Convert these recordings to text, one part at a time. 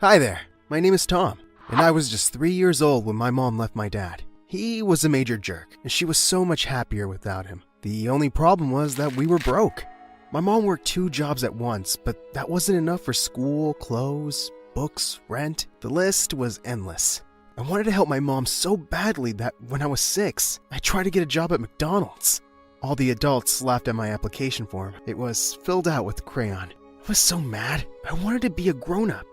Hi there, my name is Tom, and I was just 3 years old when my mom left my dad. He was a major jerk, and she was so much happier without him. The only problem was that we were broke. My mom worked 2 jobs at once, but that wasn't enough for school, clothes, books, rent. The list was endless. I wanted to help my mom so badly that when I was 6, I tried to get a job at McDonald's. All the adults laughed at my application form. It was filled out with crayon. I was so mad. I wanted to be a grown-up.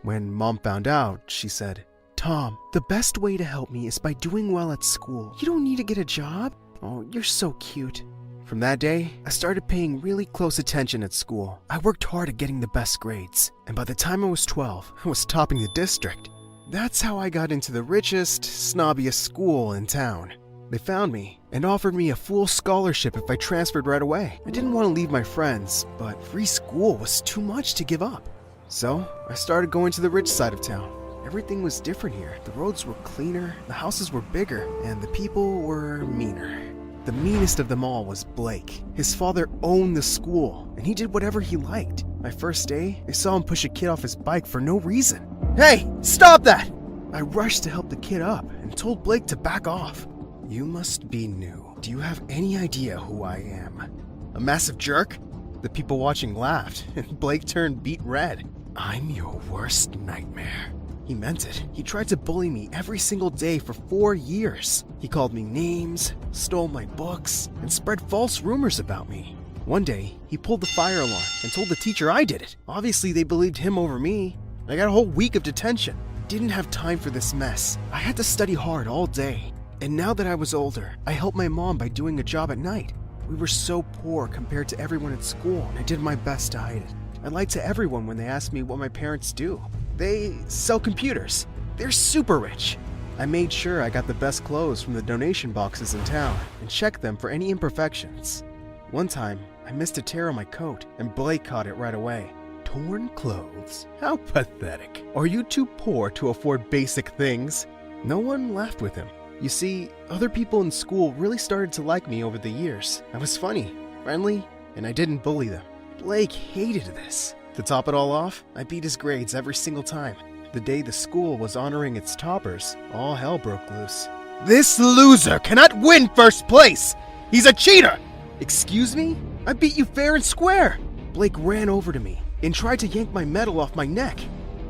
When Mom found out, she said, "Tom, the best way to help me is by doing well at school. You don't need to get a job. Oh, you're so cute." From that day, I started paying really close attention at school. I worked hard at getting the best grades, and by the time I was 12, I was topping the district. That's how I got into the richest, snobbiest school in town. They found me and offered me a full scholarship if I transferred right away. I didn't want to leave my friends, but free school was too much to give up. So I started going to the rich side of town. Everything was different here. The roads were cleaner, the houses were bigger, and the people were meaner. The meanest of them all was Blake. His father owned the school, and he did whatever he liked. My first day, I saw him push a kid off his bike for no reason. "Hey, stop that!" I rushed to help the kid up and told Blake to back off. "You must be new. Do you have any idea who I am? A massive jerk?" The people watching laughed, and Blake turned beet red. "I'm your worst nightmare." He meant it. He tried to bully me every single day for 4 years. He called me names, stole my books, and spread false rumors about me. One day, he pulled the fire alarm and told the teacher I did it. Obviously, they believed him over me. I got a whole week of detention. Didn't have time for this mess. I had to study hard all day. And now that I was older, I helped my mom by doing a job at night. We were so poor compared to everyone at school, and I did my best to hide it. I lied to everyone when they asked me what my parents do. They sell computers. They're super rich. I made sure I got the best clothes from the donation boxes in town and checked them for any imperfections. One time, I missed a tear on my coat, and Blake caught it right away. "Torn clothes? How pathetic. Are you too poor to afford basic things?" No one laughed with him. You see, other people in school really started to like me over the years. I was funny, friendly, and I didn't bully them. Blake hated this. To top it all off, I beat his grades every single time. The day the school was honoring its toppers, all hell broke loose. "This loser cannot win first place! He's a cheater!" "Excuse me? I beat you fair and square!" Blake ran over to me and tried to yank my medal off my neck.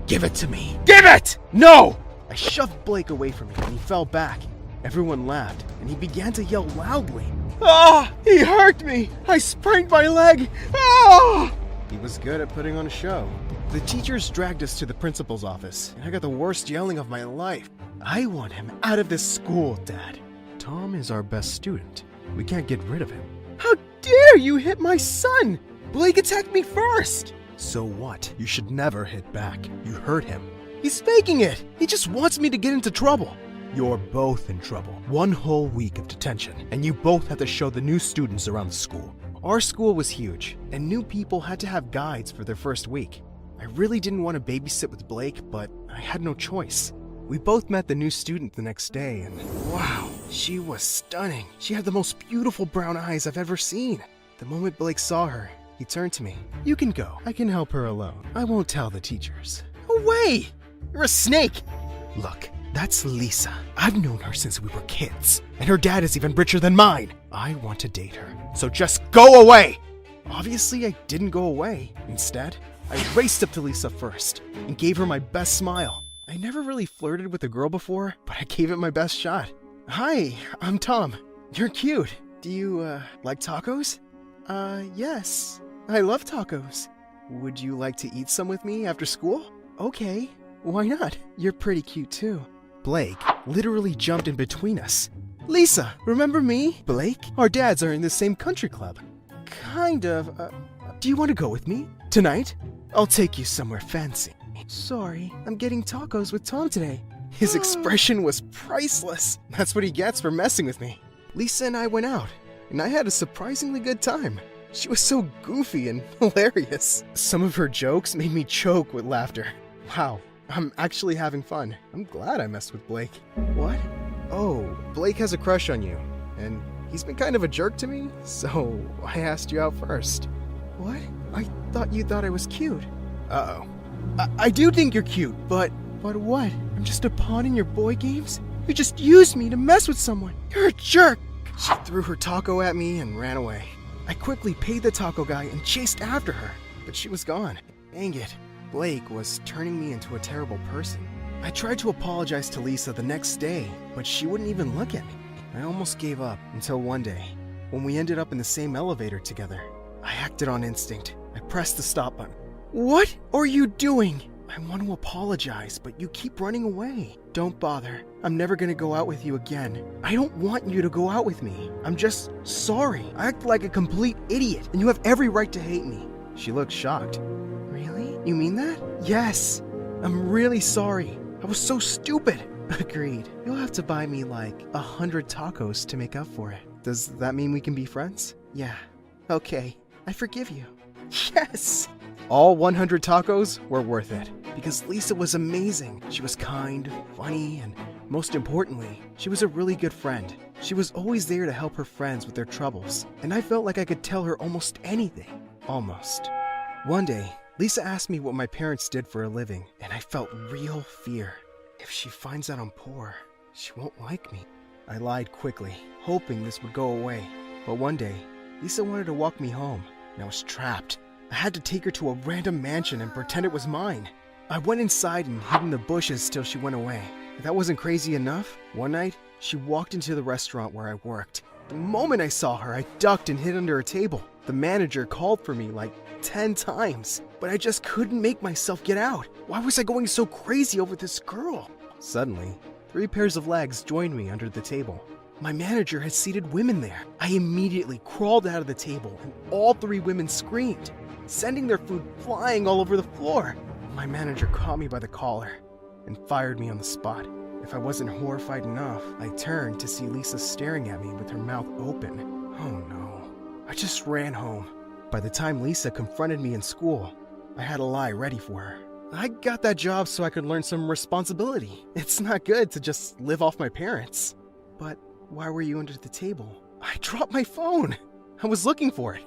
"Give it to me! Give it! No!" I shoved Blake away from me and he fell back. Everyone laughed and he began to yell loudly. "Ah! He hurt me! I sprained my leg! Ah!" He was good at putting on a show. The teachers dragged us to the principal's office, and I got the worst yelling of my life. "I want him out of this school, Dad. Tom is our best student. We can't get rid of him." "How dare you hit my son! Blake attacked me first!" "So what? You should never hit back. You hurt him." "He's faking it! He just wants me to get into trouble." "You're both in trouble. 1 whole week of detention, and you both have to show the new students around the school." Our school was huge, and new people had to have guides for their first week. I really didn't want to babysit with Blake, but I had no choice. We both met the new student the next day, and wow, she was stunning. She had the most beautiful brown eyes I've ever seen. The moment Blake saw her, he turned to me. "You can go. I can help her alone. I won't tell the teachers." "No way! You're a snake!" "Look, that's Lisa. I've known her since we were kids, and her dad is even richer than mine. I want to date her, so just go away!" Obviously, I didn't go away. Instead, I raced up to Lisa first and gave her my best smile. I never really flirted with a girl before, but I gave it my best shot. "Hi, I'm Tom. You're cute. Do you, like tacos?" Yes. I love tacos." "Would you like to eat some with me after school?" "Okay. Why not? You're pretty cute too." Blake literally jumped in between us. "Lisa, remember me? Blake? Our dads are in the same country club." "Kind of. Do you want to go with me? Tonight? I'll take you somewhere fancy." "Sorry, I'm getting tacos with Tom today." His expression was priceless. That's what he gets for messing with me. Lisa and I went out, and I had a surprisingly good time. She was so goofy and hilarious. Some of her jokes made me choke with laughter. Wow, I'm actually having fun. I'm glad I messed with Blake. "What? Oh, Blake has a crush on you, and he's been kind of a jerk to me, so I asked you out first." "What? I thought you thought I was cute." Uh-oh. I do think you're cute, but what? I'm just a pawn in your boy games? You just used me to mess with someone. You're a jerk. She threw her taco at me and ran away. I quickly paid the taco guy and chased after her, but she was gone. Dang it. Blake was turning me into a terrible person. I tried to apologize to Lisa the next day, but she wouldn't even look at me. I almost gave up until one day, when we ended up in the same elevator together. I acted on instinct. I pressed the stop button. What are you doing? I want to apologize, but you keep running away. Don't bother. I'm never gonna go out with you again. I don't want you to go out with me. I'm just sorry. I act like a complete idiot, and you have every right to hate me. She looked shocked. Really? You mean that? Yes. I'm really sorry. I was so stupid. Agreed. You'll have to buy me like 100 tacos to make up for it. Does that mean we can be friends? Yeah. Okay. I forgive you. Yes! All 100 tacos were worth it, because Lisa was amazing. She was kind, funny, and most importantly, she was a really good friend. She was always there to help her friends with their troubles, and I felt like I could tell her almost anything. Almost. One day, Lisa asked me what my parents did for a living, and I felt real fear. If she finds out I'm poor, she won't like me. I lied quickly, hoping this would go away. But one day, Lisa wanted to walk me home, and I was trapped. I had to take her to a random mansion and pretend it was mine. I went inside and hid in the bushes till she went away. If that wasn't crazy enough, one night, she walked into the restaurant where I worked. The moment I saw her, I ducked and hid under a table. The manager called for me like 10 times, but I just couldn't make myself get out. Why was I going so crazy over this girl? Suddenly, 3 pairs of legs joined me under the table. My manager had seated women there. I immediately crawled out of the table, and all 3 women screamed, sending their food flying all over the floor. My manager caught me by the collar and fired me on the spot. If I wasn't horrified enough, I turned to see Lisa staring at me with her mouth open. Oh no. I just ran home. By the time Lisa confronted me in school, I had a lie ready for her. I got that job so I could learn some responsibility. It's not good to just live off my parents. But why were you under the table? I dropped my phone. I was looking for it.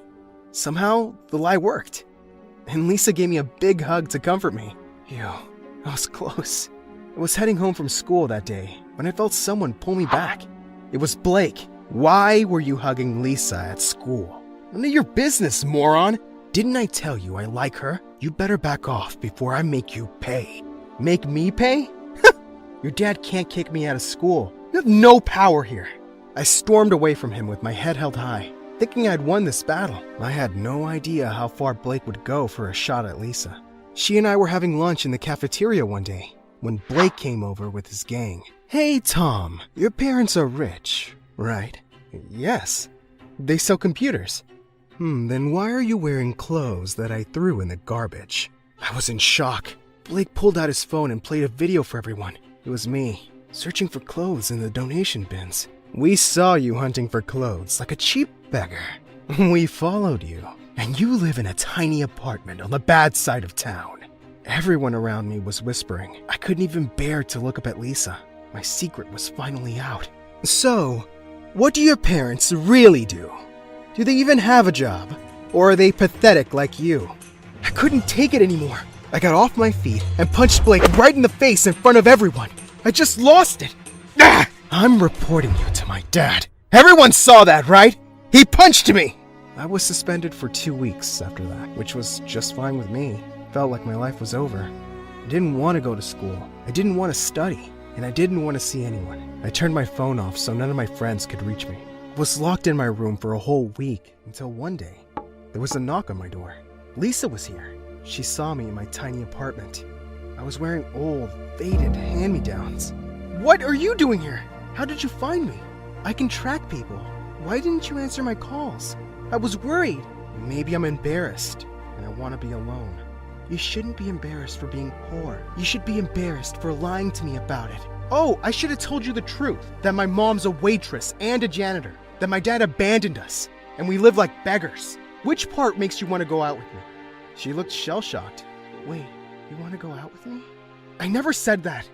Somehow, the lie worked. And Lisa gave me a big hug to comfort me. Ew, I was close. I was heading home from school that day when I felt someone pull me back. It was Blake. Why were you hugging Lisa at school? None of your business, moron. Didn't I tell you I like her? You better back off before I make you pay. Make me pay? Your dad can't kick me out of school. You have no power here. I stormed away from him with my head held high, thinking I'd won this battle. I had no idea how far Blake would go for a shot at Lisa. She and I were having lunch in the cafeteria one day when Blake came over with his gang. Hey, Tom, your parents are rich, right? Yes. They sell computers. Then why are you wearing clothes that I threw in the garbage? I was in shock. Blake pulled out his phone and played a video for everyone. It was me, searching for clothes in the donation bins. We saw you hunting for clothes like a cheap beggar. We followed you, and you live in a tiny apartment on the bad side of town. Everyone around me was whispering. I couldn't even bear to look up at Lisa. My secret was finally out. So, what do your parents really do? Do they even have a job? Or are they pathetic like you? I couldn't take it anymore. I got off my feet and punched Blake right in the face in front of everyone. I just lost it. Ah! I'm reporting you to my dad. Everyone saw that, right? He punched me! I was suspended for 2 weeks after that, which was just fine with me. Felt like my life was over. I didn't want to go to school. I didn't want to study. And I didn't want to see anyone. I turned my phone off so none of my friends could reach me. I was locked in my room for a whole week until one day, there was a knock on my door. Lisa was here. She saw me in my tiny apartment. I was wearing old, faded hand-me-downs. What are you doing here? How did you find me? I can track people. Why didn't you answer my calls? I was worried. Maybe I'm embarrassed, and I want to be alone. You shouldn't be embarrassed for being poor. You should be embarrassed for lying to me about it. Oh, I should have told you the truth, that my mom's a waitress and a janitor, that my dad abandoned us, and we live like beggars. Which part makes you want to go out with me? She looked shell-shocked. Wait, you want to go out with me? I never said that.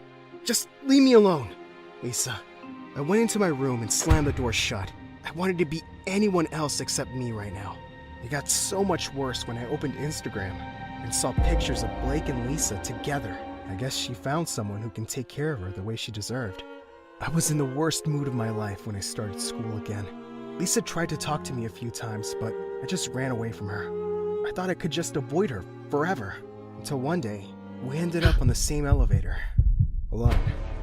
Just leave me alone. Lisa, I went into my room and slammed the door shut. I wanted to be anyone else except me right now. It got so much worse when I opened Instagram. and saw pictures of Blake and Lisa together. I guess she found someone who can take care of her the way she deserved. I was in the worst mood of my life when I started school again. Lisa tried to talk to me a few times, but I just ran away from her. I thought I could just avoid her forever, until one day, we ended up on the same elevator, alone.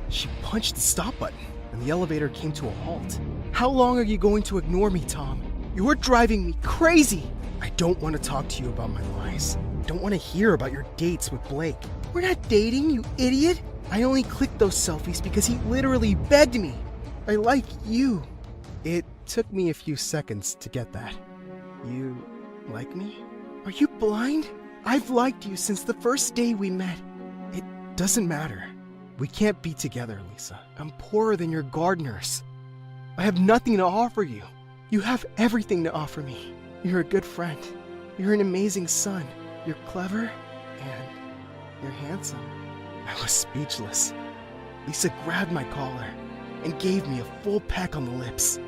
She punched the stop button, and the elevator came to a halt. How long are you going to ignore me, Tom? You are driving me crazy! I don't want to talk to you about my lies. I don't want to hear about your dates with Blake. We're not dating, you idiot! I only clicked those selfies because he literally begged me. I like you. It took me a few seconds to get that. You like me? Are you blind? I've liked you since the first day we met. It doesn't matter. We can't be together, Lisa. I'm poorer than your gardeners. I have nothing to offer you. You have everything to offer me. You're a good friend. You're an amazing son. You're clever and you're handsome. I was speechless. Lisa grabbed my collar and gave me a full peck on the lips.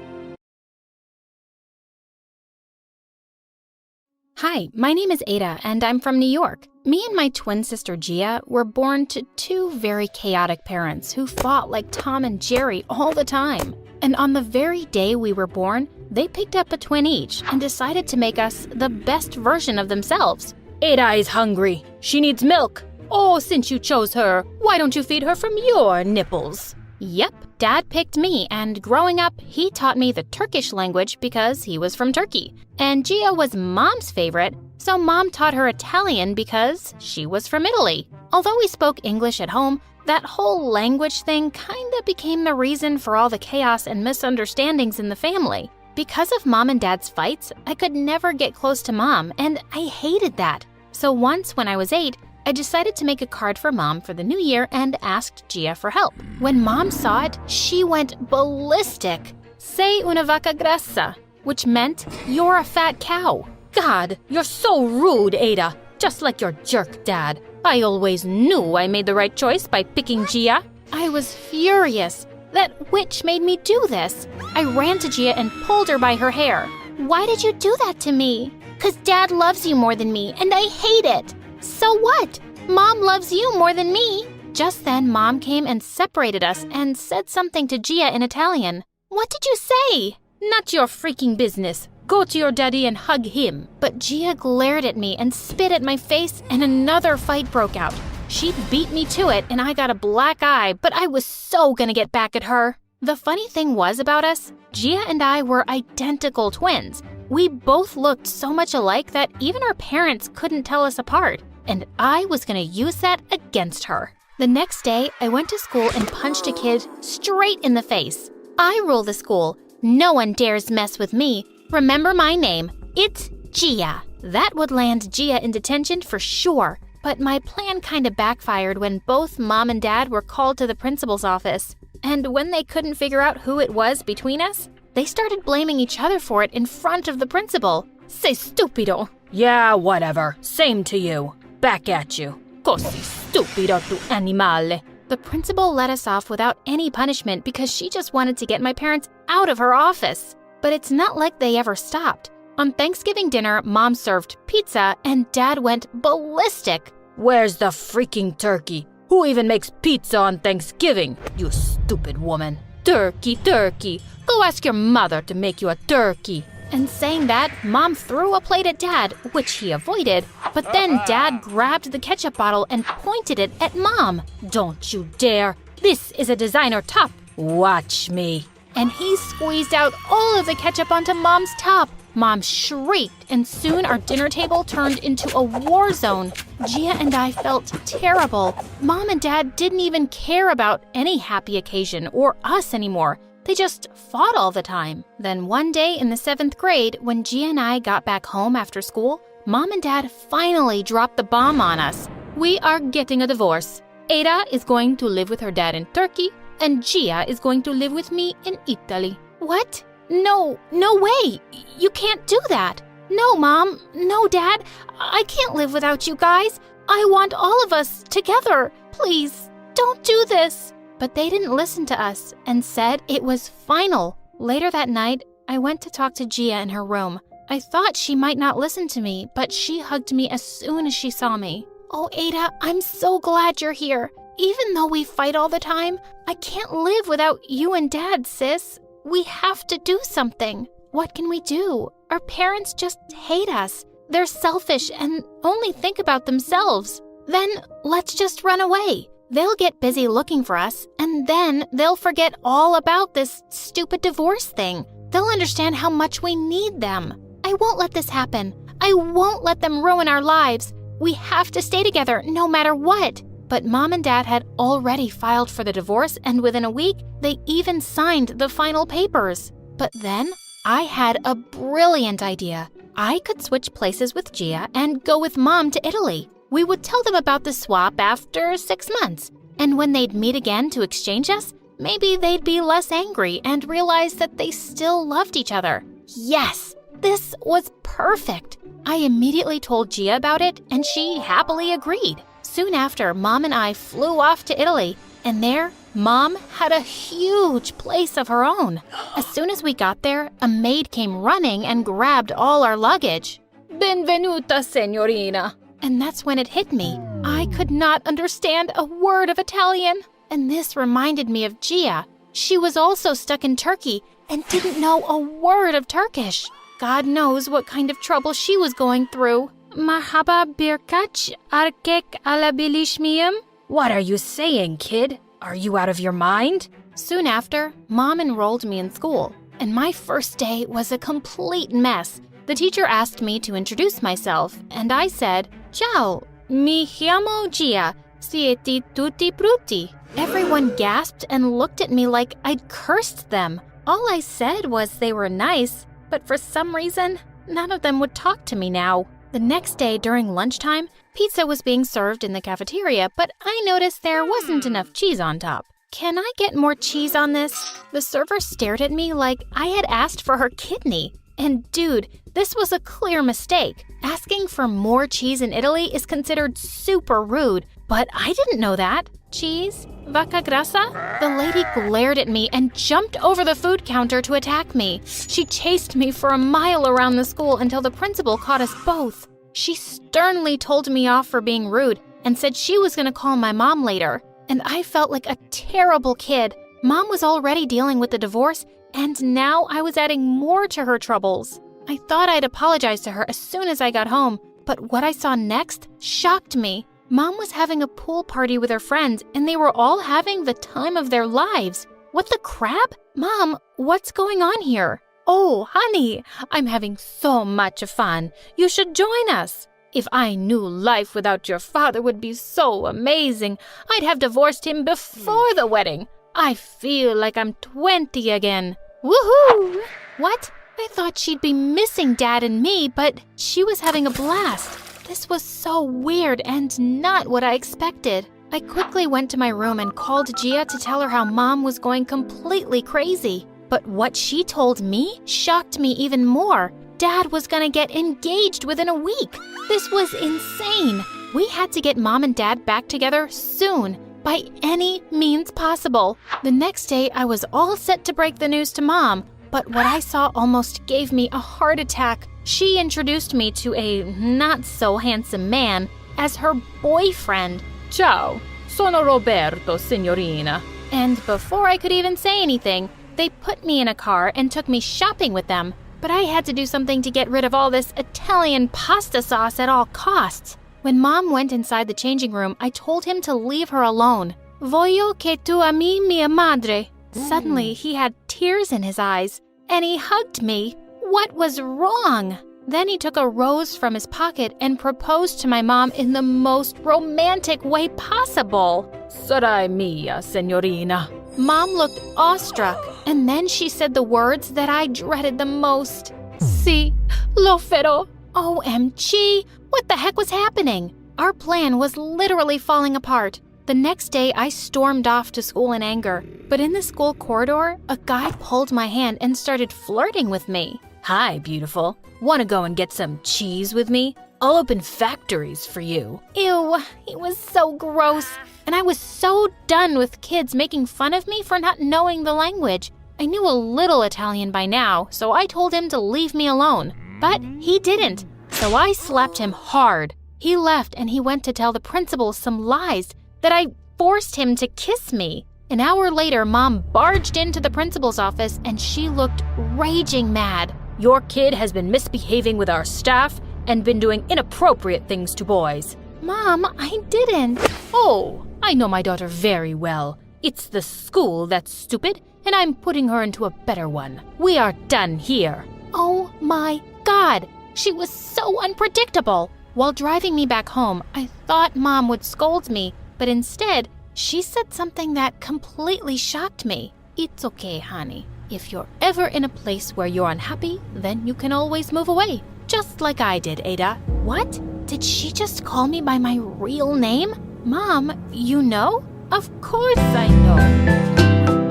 Hi, my name is Ada, and I'm from New York. Me and my twin sister Gia were born to two very chaotic parents who fought like Tom and Jerry all the time. And on the very day we were born, they picked up a twin each and decided to make us the best version of themselves. Ada is hungry. She needs milk. Oh, since you chose her, why don't you feed her from your nipples? Yep, Dad picked me, and growing up, he taught me the Turkish language because he was from Turkey. And Gia was Mom's favorite, so Mom taught her Italian because she was from Italy. Although we spoke English at home, that whole language thing kinda became the reason for all the chaos and misunderstandings in the family. Because of Mom and Dad's fights, I could never get close to Mom, and I hated that. So once when I was 8, I decided to make a card for Mom for the new year and asked Gia for help. When Mom saw it, she went ballistic. Sei una vaca grassa, which meant you're a fat cow. God, you're so rude, Ada. Just like your jerk dad. I always knew I made the right choice by picking Gia. I was furious. That witch made me do this. I ran to Gia and pulled her by her hair. Why did you do that to me? 'Cause Dad loves you more than me, and I hate it. So what? Mom loves you more than me. Just then, Mom came and separated us and said something to Gia in Italian. What did you say? Not your freaking business. Go to your daddy and hug him. But Gia glared at me and spit at my face, and another fight broke out. She beat me to it, and I got a black eye, but I was so gonna get back at her. The funny thing was about us, Gia and I were identical twins. We both looked so much alike that even our parents couldn't tell us apart. And I was gonna use that against her. The next day, I went to school and punched a kid straight in the face. I rule the school. No one dares mess with me. Remember my name. It's Gia. That would land Gia in detention for sure. But my plan kinda backfired when both Mom and Dad were called to the principal's office. And when they couldn't figure out who it was between us, they started blaming each other for it in front of the principal. Sei stupido. Yeah, whatever. Same to you. Back at you. Così stupido tu animale. The principal let us off without any punishment because she just wanted to get my parents out of her office. But it's not like they ever stopped. On Thanksgiving dinner, Mom served pizza and Dad went ballistic. Where's the freaking turkey? Who even makes pizza on Thanksgiving? You stupid woman. Turkey, turkey. Go ask your mother to make you a turkey. And saying that, Mom threw a plate at Dad, which he avoided, but then Dad grabbed the ketchup bottle and pointed it at Mom. Don't you dare! This is a designer top. Watch me. And he squeezed out all of the ketchup onto Mom's top. Mom shrieked, and soon our dinner table turned into a war zone. Gia and I felt terrible. Mom and Dad didn't even care about any happy occasion or us anymore. They just fought all the time. Then one day in the 7th grade, when Gia and I got back home after school, Mom and Dad finally dropped the bomb on us. We are getting a divorce. Ada is going to live with her dad in Turkey, and Gia is going to live with me in Italy. What? No way! You can't do that! No, Mom! No, Dad! I can't live without you guys! I want all of us together! Please, don't do this! But they didn't listen to us and said it was final. Later that night, I went to talk to Gia in her room. I thought she might not listen to me, but she hugged me as soon as she saw me. Oh, Ada, I'm so glad you're here. Even though we fight all the time, I can't live without you and Dad, sis. We have to do something. What can we do? Our parents just hate us. They're selfish and only think about themselves. Then let's just run away. They'll get busy looking for us, and then they'll forget all about this stupid divorce thing. They'll understand how much we need them. I won't let this happen. I won't let them ruin our lives. We have to stay together no matter what. But Mom and Dad had already filed for the divorce, and within a week, they even signed the final papers. But then I had a brilliant idea. I could switch places with Gia and go with Mom to Italy. We would tell them about the swap after 6 months. And when they'd meet again to exchange us, maybe they'd be less angry and realize that they still loved each other. Yes, this was perfect. I immediately told Gia about it, and she happily agreed. Soon after, Mom and I flew off to Italy, and there, Mom had a huge place of her own. As soon as we got there, a maid came running and grabbed all our luggage. Benvenuta, signorina. And that's when it hit me. I could not understand a word of Italian. And this reminded me of Gia. She was also stuck in Turkey and didn't know a word of Turkish. God knows what kind of trouble she was going through. Marhaba birkaç erkek alabilir miyim? What are you saying, kid? Are you out of your mind? Soon after, Mom enrolled me in school, and my first day was a complete mess. The teacher asked me to introduce myself, and I said, Ciao, mi chiamo Gia, siete tutti brutti. Everyone gasped and looked at me like I'd cursed them. All I said was they were nice, but for some reason, none of them would talk to me now. The next day during lunchtime, pizza was being served in the cafeteria, but I noticed there wasn't enough cheese on top. Can I get more cheese on this? The server stared at me like I had asked for her kidney. And dude, this was a clear mistake. Asking for more cheese in Italy is considered super rude, but I didn't know that. Cheese? Vacca grassa? The lady glared at me and jumped over the food counter to attack me. She chased me for a mile around the school until the principal caught us both. She sternly told me off for being rude and said she was going to call my mom later. And I felt like a terrible kid. Mom was already dealing with the divorce, and now I was adding more to her troubles. I thought I'd apologize to her as soon as I got home, but what I saw next shocked me. Mom was having a pool party with her friends, and they were all having the time of their lives. What the crap? Mom, what's going on here? Oh, honey, I'm having so much fun. You should join us. If I knew life without your father would be so amazing, I'd have divorced him before the wedding. I feel like I'm 20 again. Woohoo! What? I thought she'd be missing Dad and me, but she was having a blast. This was so weird and not what I expected. I quickly went to my room and called Gia to tell her how Mom was going completely crazy. But what she told me shocked me even more. Dad was gonna get engaged within a week. This was insane. We had to get Mom and Dad back together soon, by any means possible. The next day, I was all set to break the news to Mom, but what I saw almost gave me a heart attack. She introduced me to a not-so-handsome man as her boyfriend. Ciao, sono Roberto, signorina. And before I could even say anything, they put me in a car and took me shopping with them. But I had to do something to get rid of all this Italian pasta sauce at all costs. When Mom went inside the changing room, I told him to leave her alone. Voglio che tu ami mia madre. Suddenly, he had tears in his eyes, and he hugged me. What was wrong? Then he took a rose from his pocket and proposed to my mom in the most romantic way possible. Sarai mia, signorina. Mom looked awestruck, and then she said the words that I dreaded the most. Si, lo farò. OMG, what the heck was happening? Our plan was literally falling apart. The next day, I stormed off to school in anger. But in the school corridor, a guy pulled my hand and started flirting with me. Hi, beautiful. Want to go and get some cheese with me? I'll open factories for you. Ew, he was so gross. And I was so done with kids making fun of me for not knowing the language. I knew a little Italian by now, so I told him to leave me alone. But he didn't, so I slapped him hard. He left and he went to tell the principal some lies that I forced him to kiss me. An hour later, Mom barged into the principal's office and she looked raging mad. Your kid has been misbehaving with our staff and been doing inappropriate things to boys. Mom, I didn't. Oh, I know my daughter very well. It's the school that's stupid, and I'm putting her into a better one. We are done here. Oh my God, she was so unpredictable. While driving me back home, I thought Mom would scold me, but instead, she said something that completely shocked me. It's okay, honey. If you're ever in a place where you're unhappy, then you can always move away. Just like I did, Ada. What? Did she just call me by my real name? Mom, you know? Of course I know.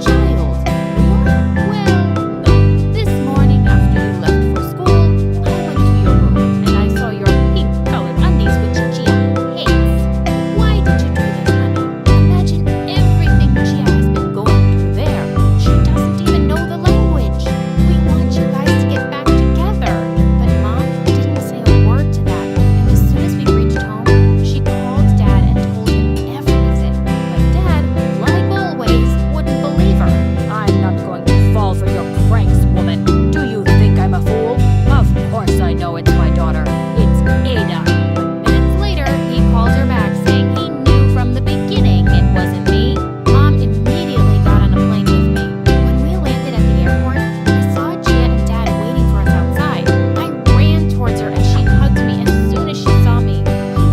Child, really? Well, no. This morning after you left for school, I went to your room and I saw your pink-colored undies which Gia hates. Why did you do that, honey? Imagine everything Gia has been going through there. She doesn't even know the language. We want you guys to get back together. But Mom didn't say a word to that. And as soon as we reached home, she called Dad and told him everything. But Dad, like always, wouldn't believe her. I'm not going to fall for your pranks, woman. Do you think I'm a fool? Of course I know it's my daughter. It's Ada. Minutes later, he called her back saying he knew from the beginning it wasn't me. Mom immediately got on a plane with me. When we landed at the airport, I saw Gia and Dad waiting for us outside. I ran towards her and she hugged me as soon as she saw me. I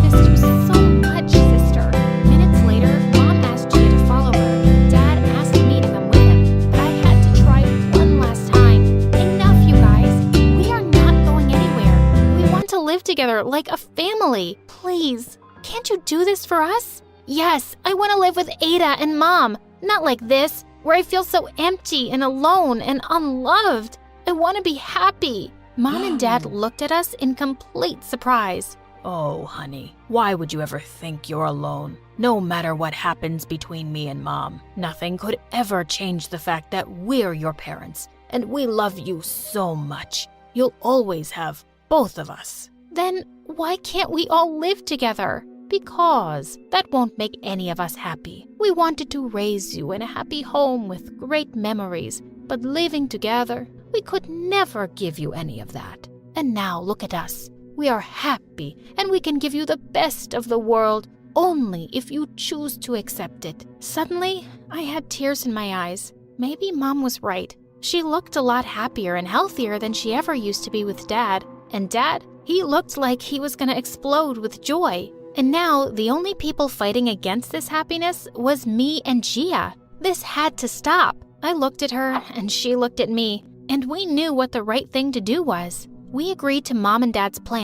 missed you so much, sister. Minutes later, Mom asked Gia to follow her. Dad asked me to come with him, but I had to try one last time. Enough, you guys. We are not going anywhere. We want to live together like a family. Please, can't you do this for us? Yes, I want to live with Ada and Mom. Not like this, where I feel so empty and alone and unloved. I want to be happy. Mom and Dad looked at us in complete surprise. Oh, honey, why would you ever think you're alone? No matter what happens between me and Mom, nothing could ever change the fact that we're your parents, and we love you so much. You'll always have both of us. Then why can't we all live together? Because that won't make any of us happy. We wanted to raise you in a happy home with great memories, but living together, we could never give you any of that. And now look at us. We are happy and we can give you the best of the world only if you choose to accept it. Suddenly, I had tears in my eyes. Maybe Mom was right. She looked a lot happier and healthier than she ever used to be with Dad. And Dad, he looked like he was gonna explode with joy. And now, the only people fighting against this happiness was me and Gia. This had to stop. I looked at her, and she looked at me, and we knew what the right thing to do was. We agreed to Mom and Dad's plan.